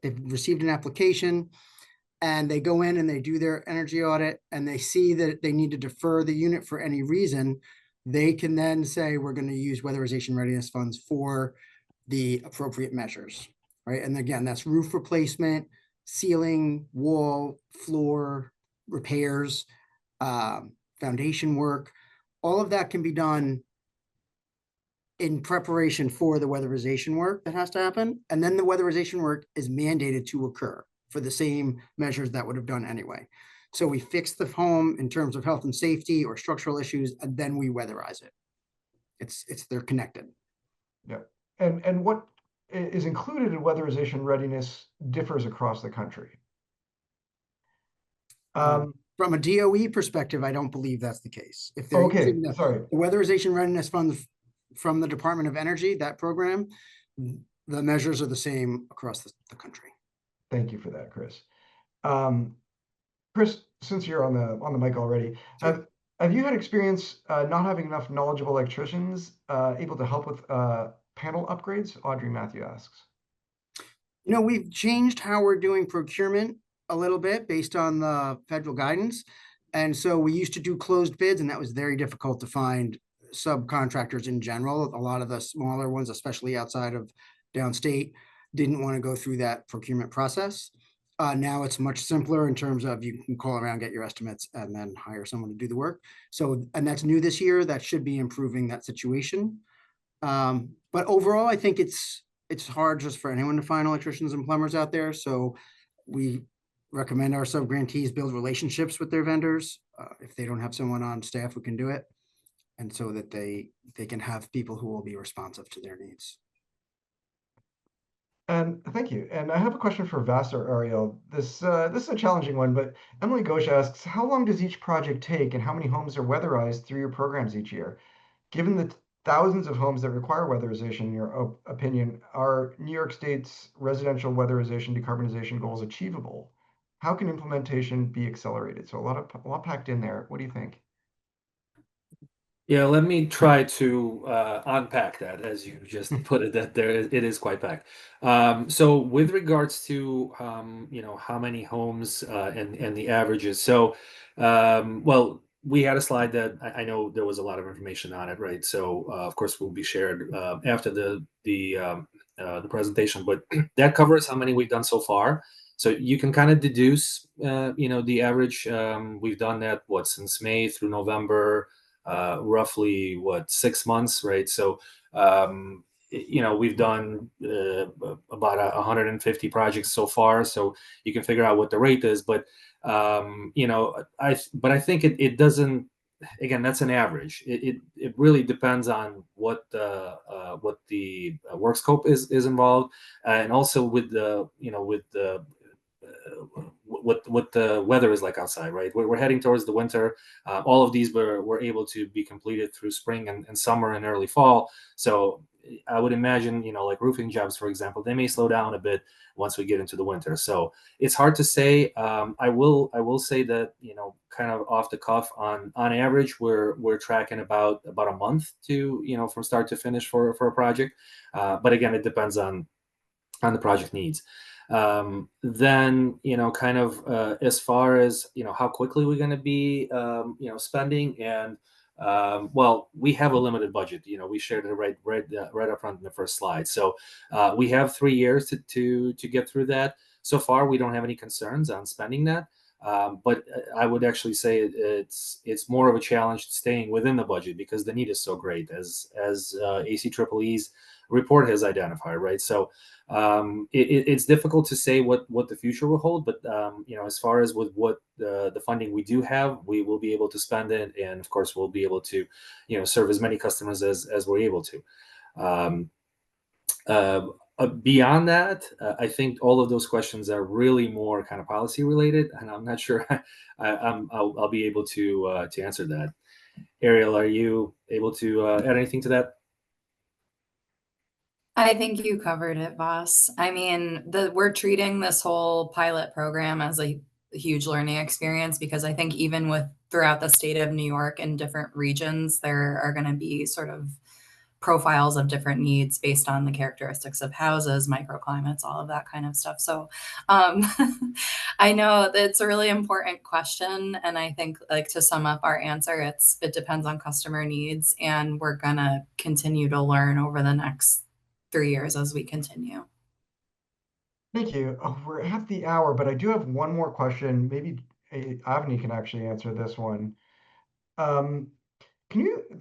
they've received an application and they go in and they do their energy audit and they see that they need to defer the unit for any reason, they can then say, we're going to use weatherization readiness funds for the appropriate measures, right? And again, that's roof replacement, ceiling, wall, floor repairs, foundation work. All of that can be done in preparation for the weatherization work that has to happen. And then the weatherization work is mandated to occur for the same measures that would have done anyway. So we fix the home in terms of health and safety or structural issues, and then we weatherize it. They're connected. Yeah. And what is included in weatherization readiness differs across the country. From a DOE perspective, I don't believe that's the case. If they're okay, using sorry, the weatherization readiness funds from the Department of Energy, that program, the measures are the same across the country. Thank you for that, Chris. Chris, since you're on the mic already, Sure. have you had experience not having enough knowledgeable electricians able to help with panel upgrades? Audrey Matthew asks. We've changed how we're doing procurement a little bit based on the federal guidance. And so we used to do closed bids, and that was very difficult to find subcontractors in general. A lot of the smaller ones, especially outside of downstate, didn't want to go through that procurement process. Now it's much simpler in terms of you can call around, get your estimates, and then hire someone to do the work. So, and that's new this year. That should be improving that situation. But overall, I think it's hard just for anyone to find electricians and plumbers out there. So we recommend our subgrantees build relationships with their vendors. If they don't have someone on staff who can do it, and so that they can have people who will be responsive to their needs. And thank you. And I have a question for Vas or Ariel. This is a challenging one, but Emily Ghosh asks, how long does each project take and how many homes are weatherized through your programs each year? Given the thousands of homes that require weatherization, in your opinion, are New York State's residential weatherization decarbonization goals achievable? How can implementation be accelerated? So a lot packed in there. What do you think? Yeah, let me try to unpack that, as you just put it, that it is quite packed. So with regards to how many homes and the averages. So well, we had a slide that I know there was a lot of information on it, right? So of course will be shared after the presentation, but that covers how many we've done so far. So you can kind of deduce the average. We've done that since May through November. Roughly 6 months, right? So we've done about 150 projects so far, so you can figure out what the rate is. But I think it doesn't. Again, that's an average. It really depends on what the work scope is involved, and also with the what the weather is like outside, right? We're heading towards the winter. All of these were able to be completed through spring and summer and early fall. So I would imagine, like roofing jobs, for example, they may slow down a bit once we get into the winter. So it's hard to say. I will say that, kind of off the cuff, on average, we're tracking about a month to, from start to finish for a project. But again, it depends on the project needs. Then kind of as far as how quickly we're going to be spending, and well, we have a limited budget. We shared it right up front in the first slide. So we have 3 years to get through that. So far we don't have any concerns on spending that. But I would actually say it's more of a challenge staying within the budget because the need is so great, as ACEEE's report has identified, right? So it's difficult to say what the future will hold, but as far as with what the funding we do have, we will be able to spend it, and of course we'll be able to serve as many customers as we're able to. Um, Beyond that, I think all of those questions are really more kind of policy related, and I'm not sure I'll be able to answer that. Ariel, are you able to add anything to that? I think you covered it, Voss. I mean, we're treating this whole pilot program as a huge learning experience because I think even with throughout the state of New York in different regions, there are going to be sort of profiles of different needs based on the characteristics of houses, microclimates, all of that kind of stuff. So I know that it's a really important question. And I think, like, to sum up our answer, it depends on customer needs, and we're gonna continue to learn over the next 3 years as we continue. Thank you. Oh, we're at the hour, but I do have one more question. Maybe Avni can actually answer this one. Um,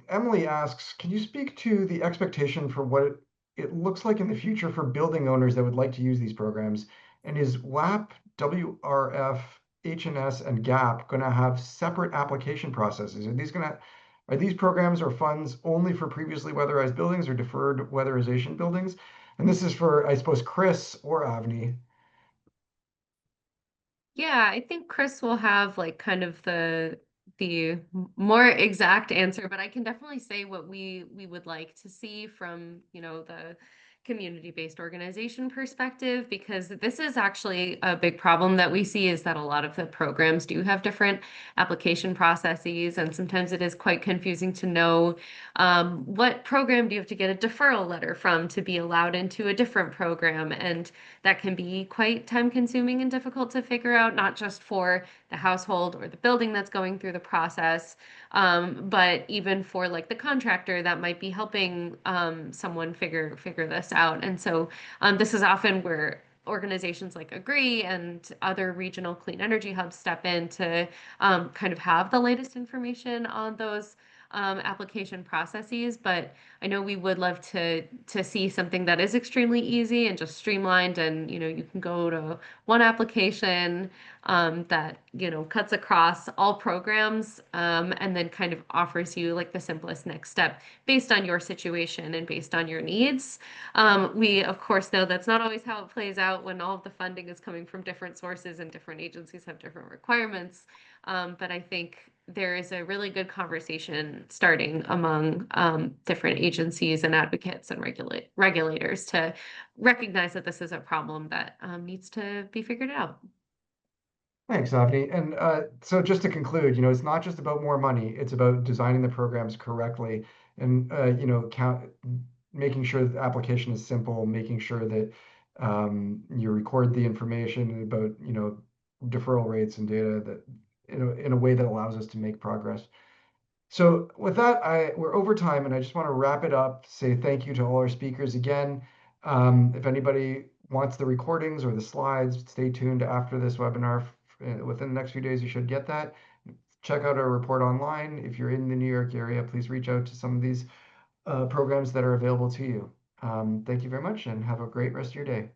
Emily asks, can you speak to the expectation for what it looks like in the future for building owners that would like to use these programs? And is WAP, WRF, HNS, and GAP going to have separate application processes? Are these programs or funds only for previously weatherized buildings or deferred weatherization buildings? And this is for, I suppose, Chris or Avni. Yeah, I think Chris will have like kind of the more exact answer, but I can definitely say what we would like to see from, the community-based organization perspective, because this is actually a big problem that we see is that a lot of the programs do have different application processes, and sometimes it is quite confusing to know what program do you have to get a deferral letter from to be allowed into a different program, and that can be quite time consuming and difficult to figure out, not just for the household or the building that's going through the process, but even for like the contractor that might be helping someone figure this out. And so this is often where organizations like ACEEE and other regional clean energy hubs step in to kind of have the latest information on those application processes. But I know we would love to see something that is extremely easy and just streamlined, and you can go to one application that cuts across all programs, and then kind of offers you like the simplest next step based on your situation and based on your needs. We of course know that's not always how it plays out when all of the funding is coming from different sources and different agencies have different requirements. But I think there is a really good conversation starting among different agencies and advocates and regulators to recognize that this is a problem that needs to be figured out. Thanks, Avni. And so just to conclude, it's not just about more money, it's about designing the programs correctly and, making sure that the application is simple, making sure that you record the information about, deferral rates and data that, in a way that allows us to make progress. So with that, we're over time, and I just want to wrap it up, say thank you to all our speakers again. If anybody wants the recordings or the slides, stay tuned after this webinar. Within the next few days, you should get that. Check out our report online. If you're in the New York area, please reach out to some of these programs that are available to you. Thank you very much, and have a great rest of your day.